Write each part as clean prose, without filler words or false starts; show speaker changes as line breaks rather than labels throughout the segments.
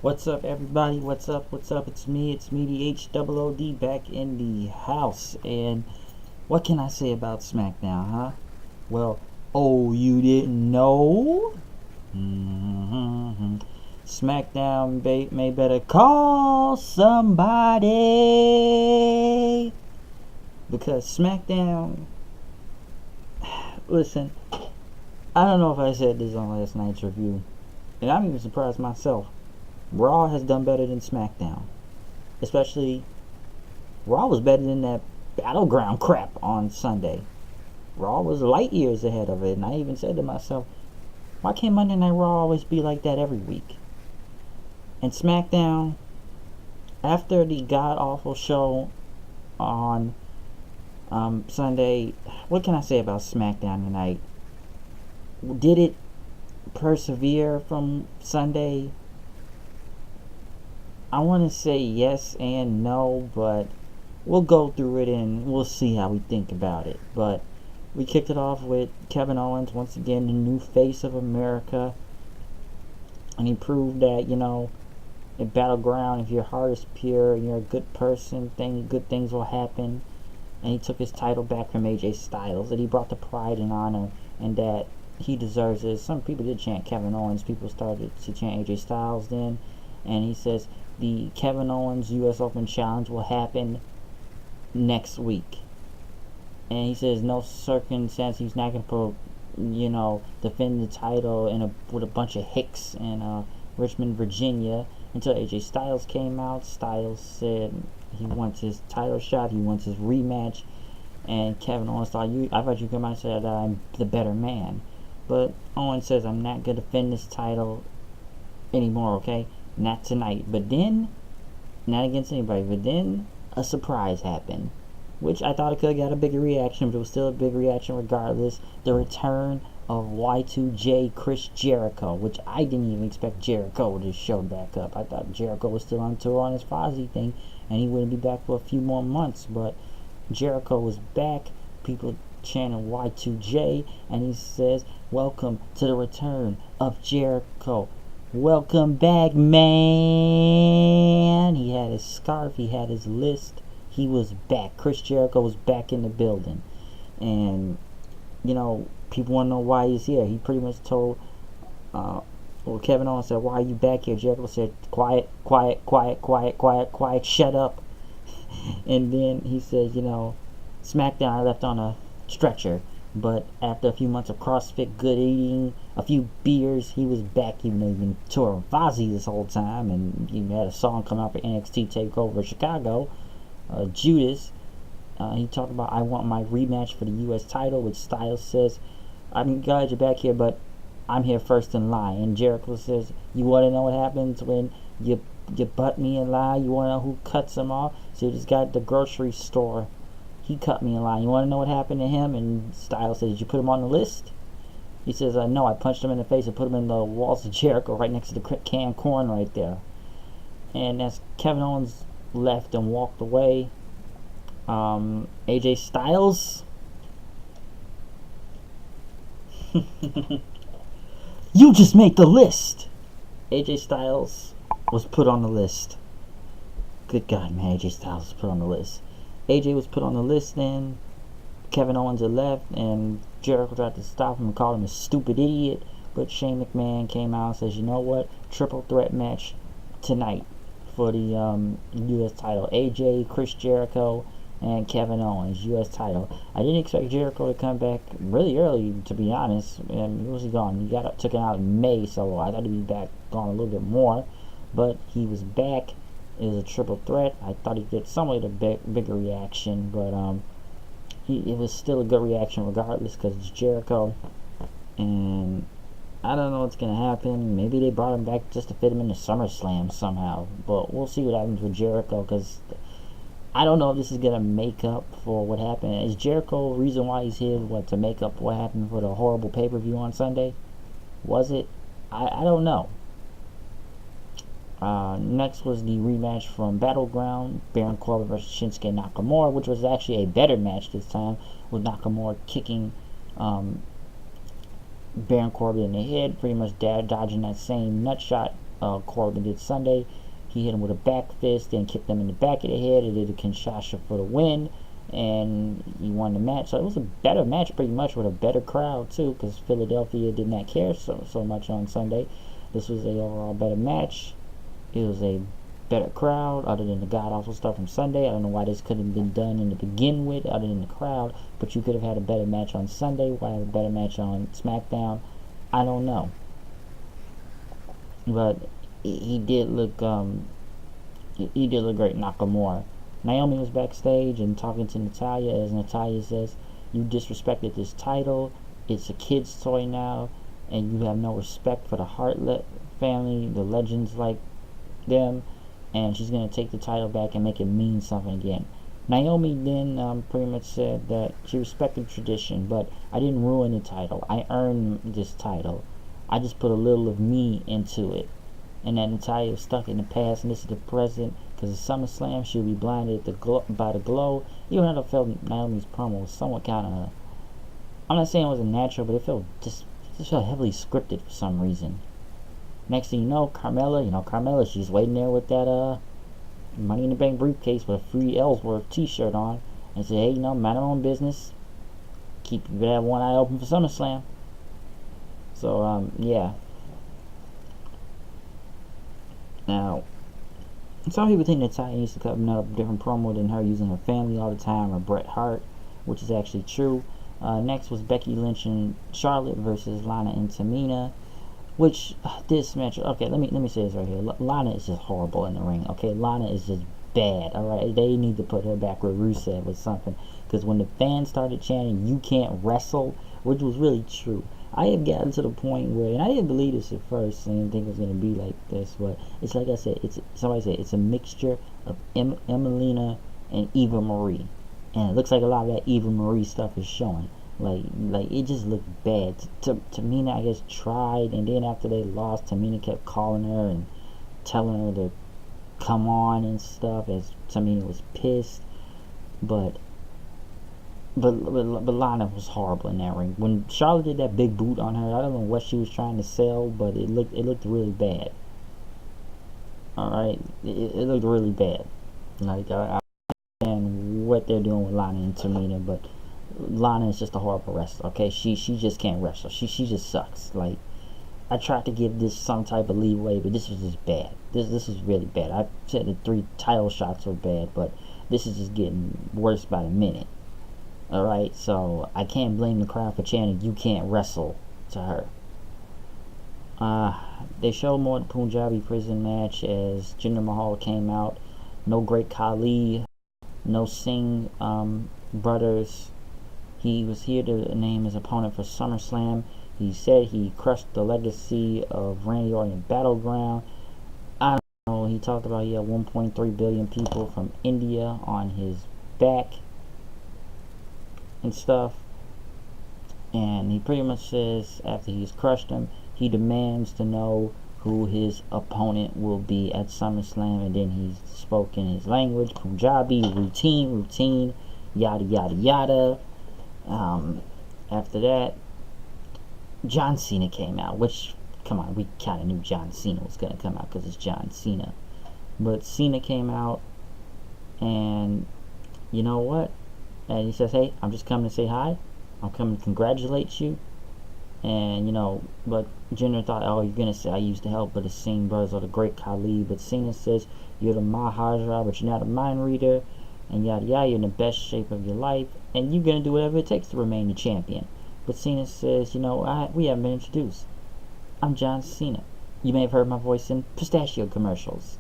What's up, everybody? What's up? What's up? It's me, the HOOD back in the house. And what can I say about Smackdown, huh? Well, oh, you didn't know? Smackdown may better call somebody. Because Smackdown, listen, I don't know if I said this on last night's review, and I'm even surprised myself. Raw has done better than SmackDown. Especially, Raw was better than that Battleground crap on Sunday. Raw was light years ahead of it, and I even said to myself, why can't Monday Night Raw always be like that every week? And SmackDown, after the god-awful show on Sunday, what can I say about SmackDown tonight? Did it persevere from Sunday? I want to say yes and no, but we'll go through it and we'll see how we think about it. But we kicked it off with Kevin Owens, once again, the new face of America. And he proved that, in Battleground, if your heart is pure and you're a good person, good things will happen. And he took his title back from AJ Styles, that he brought the pride and honor, and that he deserves it. Some people did chant Kevin Owens. People started to chant AJ Styles then. And he says the Kevin Owens U.S. Open Challenge will happen next week. And he says no circumstance he's not going to, defend the title with a bunch of hicks in Richmond, Virginia, until AJ Styles came out. Styles said he wants his title shot, he wants his rematch, and Kevin Owens thought, I thought you come out and said that I'm the better man. But Owens says, I'm not going to defend this title anymore, okay? Not tonight. But then, not against anybody, but then a surprise happened, which I thought it could have got a bigger reaction, but it was still a big reaction regardless. The return of Y2J Chris Jericho, which I didn't even expect Jericho to show back up. I thought Jericho was still on tour on his Fozzy thing, and he wouldn't be back for a few more months, but Jericho was back. People chanting Y2J, and he says, welcome to the return of Jericho. Welcome back, man. He had his scarf, he had his list, he was back. Chris Jericho was back in the building. And, people want to know why he's here. He pretty much told, Kevin Owens said, why are you back here? Jericho said, quiet, shut up. And then he said, SmackDown I left on a stretcher. But after a few months of CrossFit, good eating, a few beers, he was back, even though he'd been touring Fozzy this whole time. And he had a song come out for NXT TakeOver Chicago, Judas. He talked about, I want my rematch for the U.S. title, which Styles says, I'm glad you're back here, but I'm here first in line. And Jericho says, you want to know what happens when you butt me in line? You want to know who cuts him off? So this guy at the grocery store, he cut me in line. You want to know what happened to him? And Styles says, did you put him on the list? He says, no, I punched him in the face and put him in the walls of Jericho right next to the canned corn right there. And as Kevin Owens left and walked away, AJ Styles, you just make the list. AJ Styles was put on the list. Good God, man, AJ Styles was put on the list. AJ was put on the list then. Kevin Owens had left, and Jericho tried to stop him and called him a stupid idiot. But Shane McMahon came out and says, you know what? Triple threat match tonight for the U.S. title. AJ, Chris Jericho, and Kevin Owens, U.S. title. I didn't expect Jericho to come back really early, to be honest. And where was he gone? He took him out in May, so I thought he'd be back, gone a little bit more. But he was back. It was a triple threat. I thought he'd get somewhat a bigger reaction, but it was still a good reaction regardless, because it's Jericho. And I don't know what's going to happen. Maybe they brought him back just to fit him into SummerSlam somehow. But we'll see what happens with Jericho, because I don't know if this is going to make up for what happened. Is Jericho the reason why he's here, to make up for what happened for the horrible pay-per-view on Sunday? Was it? I don't know. Next was the rematch from Battleground, Baron Corbin versus Shinsuke Nakamura, which was actually a better match this time, with Nakamura kicking Baron Corbin in the head, pretty much dodging that same nut shot Corbin did Sunday. He hit him with a back fist, then kicked him in the back of the head, and did a Kinshasa for the win, and he won the match. So it was a better match, pretty much, with a better crowd too, because Philadelphia did not care so much on Sunday. This was a overall better match. It was a better crowd, other than the god awful stuff from Sunday. I don't know why this couldn't have been done in the begin with, other than the crowd. But you could have had a better match on Sunday. Why have a better match on Smackdown? I don't know. But he did look great. Nakamura. Naomi was backstage and talking to Natalya, as Natalya says, "You disrespected this title. It's a kid's toy now, and you have no respect for the Hart family, the legends like them." And she's going to take the title back and make it mean something again. Naomi then pretty much said that she respected tradition, but I didn't ruin the title. I earned this title. I just put a little of me into it. And that Natalya was stuck in the past and this is the present, because at SummerSlam she'll be blinded by the glow. Even though I felt Naomi's promo was somewhat kind of, I'm not saying it wasn't natural, but it felt just felt heavily scripted for some reason. Next thing you know, Carmella, she's waiting there with that Money in the Bank briefcase with a free Ellsworth t-shirt on, and said, "Hey, mind our own business. You better have one eye open for SummerSlam." So, yeah. Now, some people think Natalya needs to cut another different promo than her using her family all the time, or Bret Hart, which is actually true. Next was Becky Lynch and Charlotte versus Lana and Tamina. Which, this match, okay, let me say this right here. Lana is just horrible in the ring, okay? Lana is just bad, alright? They need to put her back with Rusev or something. Because when the fans started chanting, "You can't wrestle," which was really true. I have gotten to the point where, and I didn't believe this at first, I didn't think it was going to be like this, but it's like I said, somebody said, it's a mixture of Emelina and Eva Marie. And it looks like a lot of that Eva Marie stuff is showing. Like it just looked bad. Tamina, I guess, tried, and then after they lost, Tamina kept calling her and telling her to come on and stuff, as Tamina was pissed. But Lana was horrible in that ring. When Charlotte did that big boot on her, I don't know what she was trying to sell, but it looked really bad. Alright, it looked really bad. Like, I understand what they're doing with Lana and Tamina, but Lana is just a horrible wrestler, okay? She just can't wrestle. She just sucks. Like, I tried to give this some type of leeway, but this was just bad. This is really bad. I said the 3 title shots were bad, but this is just getting worse by the minute. Alright, so I can't blame the crowd for chanting, "You can't wrestle," to her. They showed more of the Punjabi prison match as Jinder Mahal came out. No Great Khali, no Singh brothers. He was here to name his opponent for SummerSlam. He said he crushed the legacy of Randy Orton in Battleground. I don't know. He talked about he had 1.3 billion people from India on his back and stuff. And he pretty much says after he's crushed him, he demands to know who his opponent will be at SummerSlam. And then he spoke in his language, Punjabi, routine, yada yada yada. After that, John Cena came out, which, come on, we kind of knew John Cena was going to come out because it's John Cena. But Cena came out, and you know what? And he says, "Hey, I'm just coming to say hi. I'm coming to congratulate you." And, but Jinder thought, "Oh, you're going to say I used to help, but the Singh brothers are the Great Khali." But Cena says, "You're the Maharaja, but you're not a mind reader. And yada yada, you're in the best shape of your life, and you're gonna do whatever it takes to remain the champion." But Cena says, we haven't been introduced. I'm John Cena. You may have heard my voice in pistachio commercials,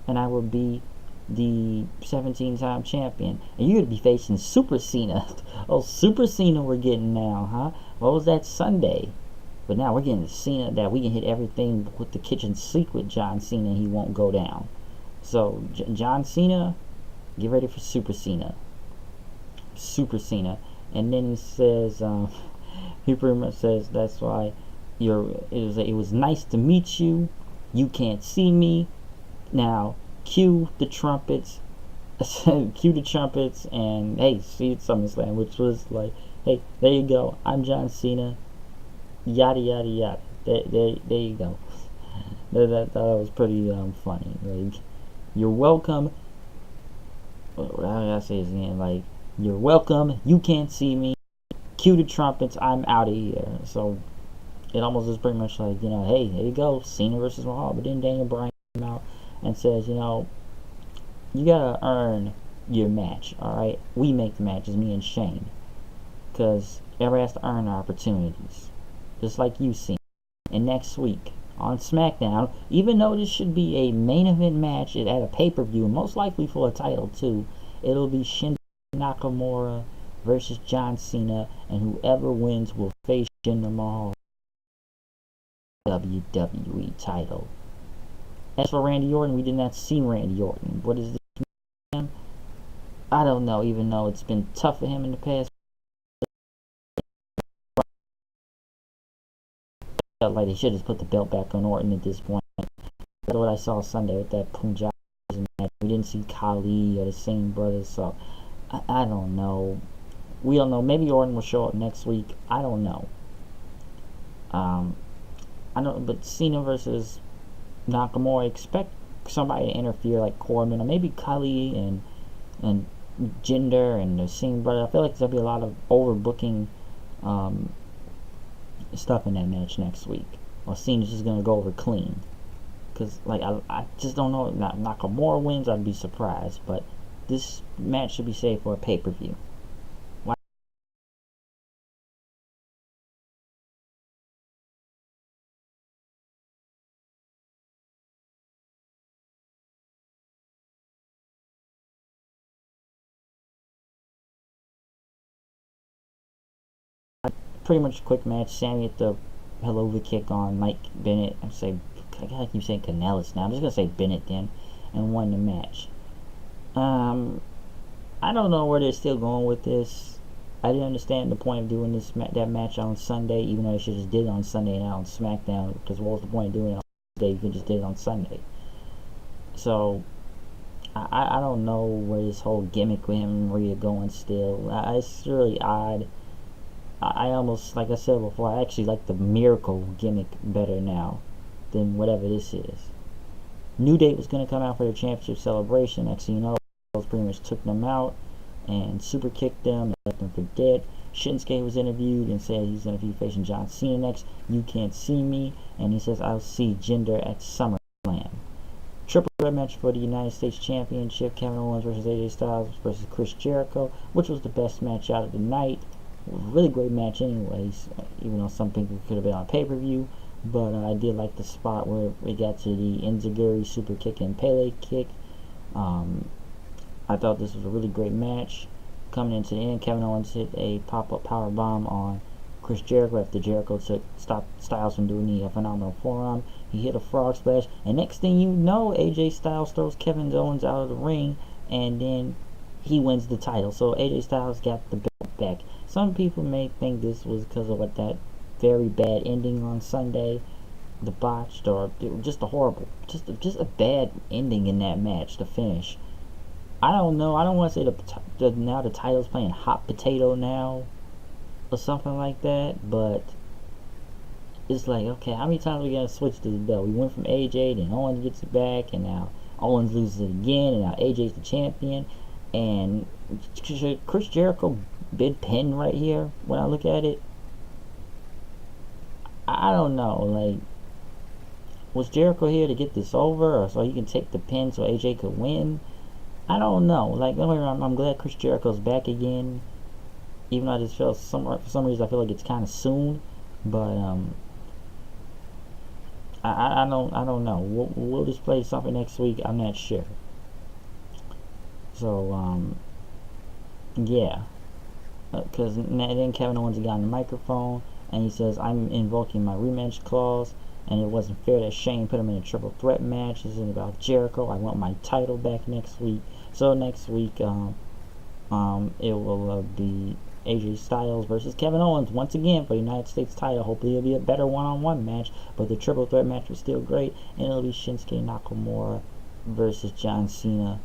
and I will be the 17-time champion. And you're gonna be facing Super Cena. Oh, Super Cena we're getting now, huh? What was that Sunday? But now we're getting Cena that we can hit everything with the kitchen sink with John Cena, and he won't go down. So John Cena, get ready for Super Cena. And then he says, he pretty much says, "That's why it was nice to meet you. You can't see me. Now cue the trumpets." Cue the trumpets, and hey, see you at SummerSlam, which was like, hey, there you go. I'm John Cena. Yada yada yada. There you go. That was pretty funny. Like, you're welcome. How do I say his name? Like, you're welcome. You can't see me. Cue the trumpets. I'm out of here. So it almost is pretty much like, hey, there you go, Cena versus Mahal. But then Daniel Bryan came out and says, you gotta earn your match. All right, we make the matches, me and Shane, because everybody has to earn their opportunities, just like you, Cena. And next week on Smackdown, even though this should be a main event match at a pay-per-view, most likely for a title too, it'll be Shinsuke Nakamura versus John Cena, and whoever wins will face Jinder Mahal WWE title. As for Randy Orton, we did not see Randy Orton. What is this? I don't know, even though it's been tough for him in the past. I felt like they should have put the belt back on Orton at this point. That's what I saw Sunday with that Punjab match. We didn't see Khali or the Singh brothers, so I don't know. We don't know. Maybe Orton will show up next week. I don't know. I don't. But Cena versus Nakamura, expect somebody to interfere like Corbin or maybe Khali and Jinder and the Singh brother. I feel like there'll be a lot of overbooking stuff in that match next week. Or Cena's just gonna go over clean. Because like I just don't know. If Nakamura wins, I'd be surprised. But this match should be saved for a pay-per-view. Pretty much a quick match. Sammy hit the helluva kick on Mike Bennett. I gotta keep saying Canellis now. I'm just gonna say Bennett then, and won the match. I don't know where they're still going with this. I didn't understand the point of doing that match on Sunday, even though they should just did it on Sunday and not on Smackdown. Because what was the point of doing it on Sunday? You could just did it on Sunday. So I don't know where this whole gimmick with him and Maria going still. It's really odd. I almost, like I said before, I actually like the Miracle gimmick better now than whatever this is. New Day was going to come out for their championship celebration. Next thing you know, pretty much took them out and super kicked them and left them for dead. Shinsuke was interviewed and said he's going to be facing John Cena next. You can't see me. And he says, I'll see Jinder at SummerSlam. Triple threat match for the United States Championship. Kevin Owens versus AJ Styles versus Chris Jericho, which was the best match out of the night. Really great match anyways, even though some people could have been on pay-per-view. But I did like the spot where we got to the Enziguri super kick and Pele kick. I thought this was a really great match. Coming into the end, Kevin Owens hit a pop-up power bomb on Chris Jericho after Jericho stopped Styles from doing the phenomenal forearm. He hit a frog splash, and next thing you know, AJ Styles throws Kevin Owens out of the ring, and then he wins the title. So AJ Styles got the belt back. Some people may think this was because of that very bad ending on Sunday, the botched, or just a horrible, just a bad ending in that match, the finish. I don't know. I don't want to say now the title's playing hot potato now or something like that, but it's like, okay, how many times are we going to switch this belt? We went from AJ, then Owens gets it back, and now Owens loses it again, and now AJ's the champion, and Chris Jericho been pinned right here when I look at it. I don't know, like, was Jericho here to get this over, or so he can take the pin so AJ could win? I don't know. Like, I'm glad Chris Jericho's back again, even though I just felt for some reason I feel like it's kind of soon. But I don't know. We'll just play something next week. I'm not sure. So yeah, because then Kevin Owens got on the microphone and he says, "I'm invoking my rematch clause." And it wasn't fair that Shane put him in a triple threat match. This is about Jericho. I want my title back next week. So next week, it will be AJ Styles versus Kevin Owens once again for the United States title. Hopefully it'll be a better one-on-one match. But the triple threat match was still great. And it'll be Shinsuke Nakamura versus John Cena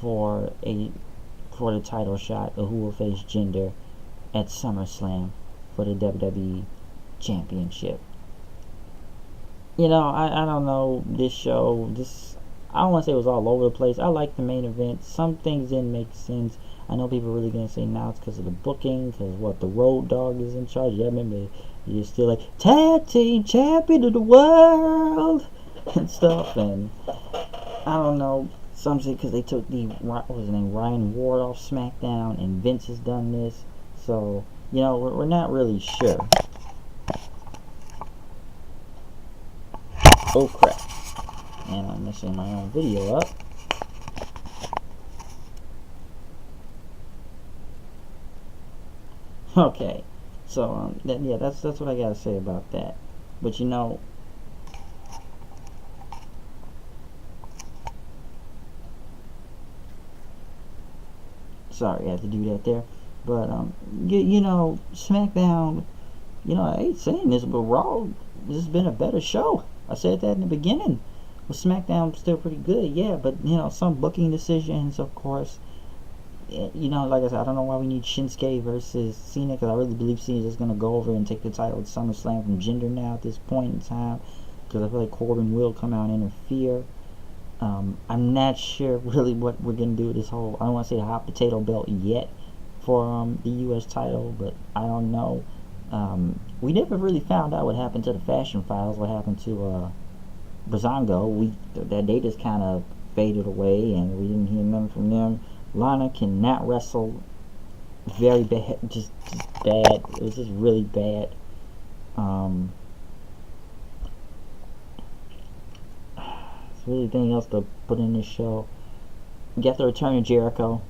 for the title shot. Who will face Jinder at SummerSlam for the WWE Championship. I don't know this show. I don't want to say it was all over the place. I like the main event. Some things didn't make sense. I know people are really gonna say now it's because of the booking, because what the Road Dogg is in charge. Yeah, remember you're still like tag team champion of the world and stuff, and I don't know. Some say because they took what was his name, Ryan Ward off SmackDown, and Vince has done this. So we're not really sure. Oh crap! And I'm messing my own video up. Okay, so yeah, that's what I gotta say about that. But sorry, I had to do that there. But SmackDown. I hate saying this, but Raw has been a better show. I said that in the beginning. But SmackDown still pretty good, yeah. But some booking decisions, of course. Like I said, I don't know why we need Shinsuke versus Cena, because I really believe Cena is going to go over and take the title at SummerSlam from Jinder now at this point in time, because I feel like Corbin will come out and interfere. I'm not sure really what we're going to do with this whole, I don't want to say hot potato belt yet for the U.S. title, but I don't know. We never really found out what happened to the Fashion Files, what happened to Brazongo. They just kind of faded away, and we didn't hear nothing from them. Lana cannot wrestle. Very bad, just bad. It was just really bad. Um, there's really anything else to put in this show. We got the return of Jericho.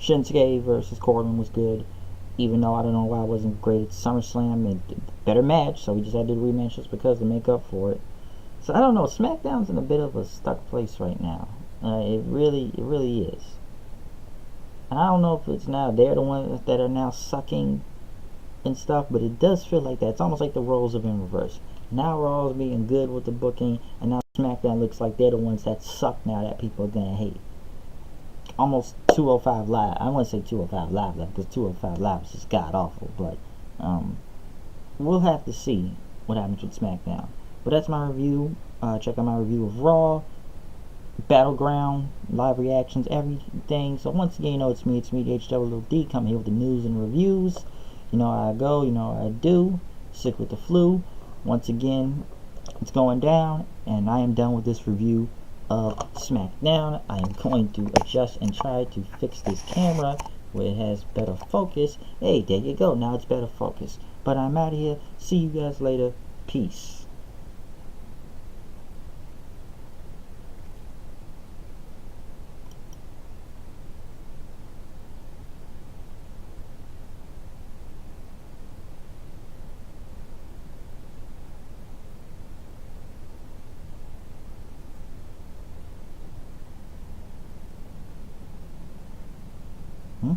Shinsuke versus Corbin was good, even though I don't know why it wasn't great at SummerSlam. Better match, so we just had to do the rematch just because to make up for it. So I don't know. SmackDown's in a bit of a stuck place right now. It really is. And I don't know if it's now they're the ones that are now sucking and stuff, but it does feel like that. It's almost like the roles have been reversed. Now Raw's being good with the booking, and now SmackDown looks like they're the ones that suck now that people are gonna hate. Almost 205 Live. I want to say 205 Live because 205 Live is just god awful, but we'll have to see what happens with SmackDown. But that's my review. Check out my review of Raw, Battleground, live reactions, everything. So once again, it's me, the HWD, coming here with the news and reviews. You know how I go, you know how I do. Sick with the flu. Once again, it's going down, and I am done with this review of SmackDown. I am going to adjust and try to fix this camera where it has better focus. Hey, there you go. Now it's better focus. But I'm out of here. See you guys later. Peace. Hmm?